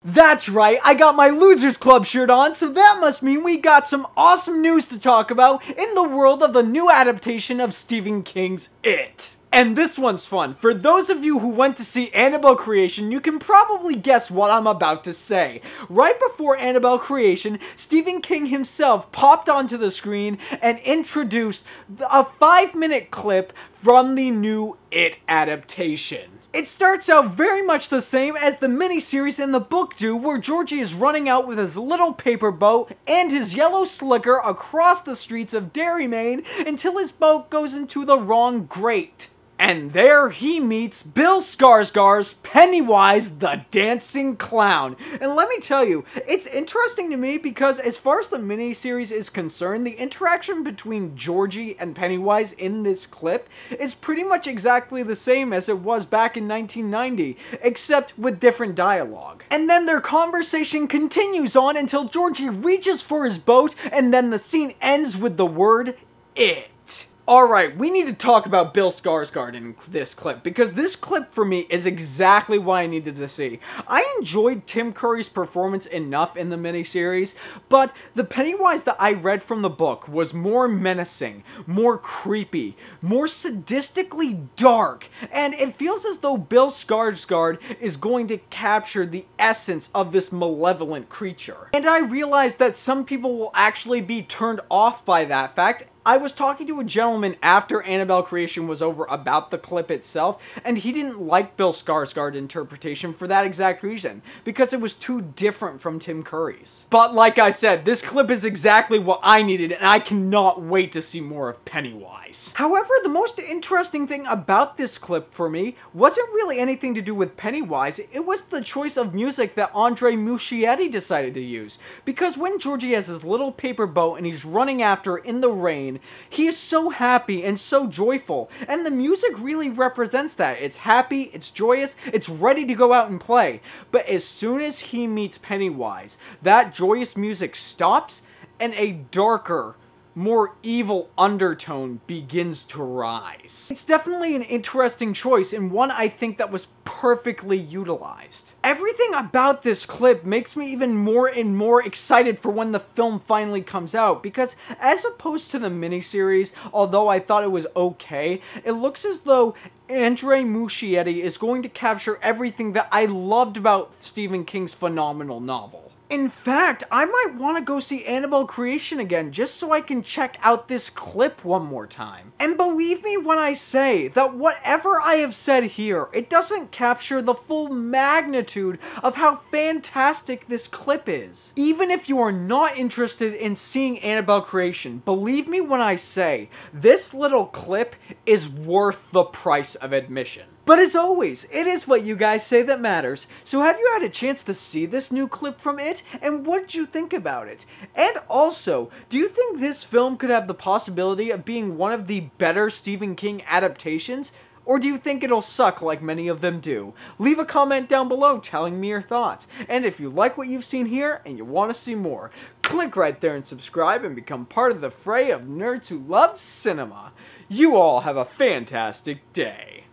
That's right, I got my Losers Club shirt on, so that must mean we got some awesome news to talk about in the world of the new adaptation of Stephen King's It. And this one's fun. For those of you who went to see Annabelle Creation, you can probably guess what I'm about to say. Right before Annabelle Creation, Stephen King himself popped onto the screen and introduced a 5-minute clip from the new It adaptation. It starts out very much the same as the miniseries in the book do, where Georgie is running out with his little paper boat and his yellow slicker across the streets of Derry, Maine, until his boat goes into the wrong grate. And there he meets Bill Skarsgård's Pennywise the Dancing Clown. And let me tell you, it's interesting to me because as far as the miniseries is concerned, the interaction between Georgie and Pennywise in this clip is pretty much exactly the same as it was back in 1990, except with different dialogue. And then their conversation continues on until Georgie reaches for his boat, and then the scene ends with the word "it." Alright, we need to talk about Bill Skarsgård in this clip, because this clip for me is exactly what I needed to see. I enjoyed Tim Curry's performance enough in the miniseries, but the Pennywise that I read from the book was more menacing, more creepy, more sadistically dark, and it feels as though Bill Skarsgård is going to capture the essence of this malevolent creature. And I realized that some people will actually be turned off by that fact. I was talking to a gentleman after Annabelle Creation was over about the clip itself, and he didn't like Bill Skarsgård's interpretation for that exact reason, because it was too different from Tim Curry's. But like I said, this clip is exactly what I needed, and I cannot wait to see more of Pennywise. However, the most interesting thing about this clip for me wasn't really anything to do with Pennywise, it was the choice of music that Andre Muschietti decided to use. Because when Georgie has his little paper boat and he's running after in the rain, he is so happy and so joyful, and the music really represents that. It's happy, it's joyous, it's ready to go out and play. But as soon as he meets Pennywise, that joyous music stops, and a darker, more evil undertone begins to rise. It's definitely an interesting choice, and one I think that was perfectly utilized. Everything about this clip makes me even more and more excited for when the film finally comes out, because as opposed to the miniseries, although I thought it was okay, it looks as though Andre Muschietti is going to capture everything that I loved about Stephen King's phenomenal novel. In fact, I might want to go see Annabelle Creation again just so I can check out this clip one more time. And believe me when I say that whatever I have said here, it doesn't capture the full magnitude of how fantastic this clip is. Even if you are not interested in seeing Annabelle Creation, believe me when I say this little clip is worth the price of admission. But as always, it is what you guys say that matters. So have you had a chance to see this new clip from It? And what did you think about it? And also, do you think this film could have the possibility of being one of the better Stephen King adaptations? Or do you think it'll suck like many of them do? Leave a comment down below telling me your thoughts. And if you like what you've seen here and you want to see more, click right there and subscribe and become part of the fray of nerds who love cinema. You all have a fantastic day.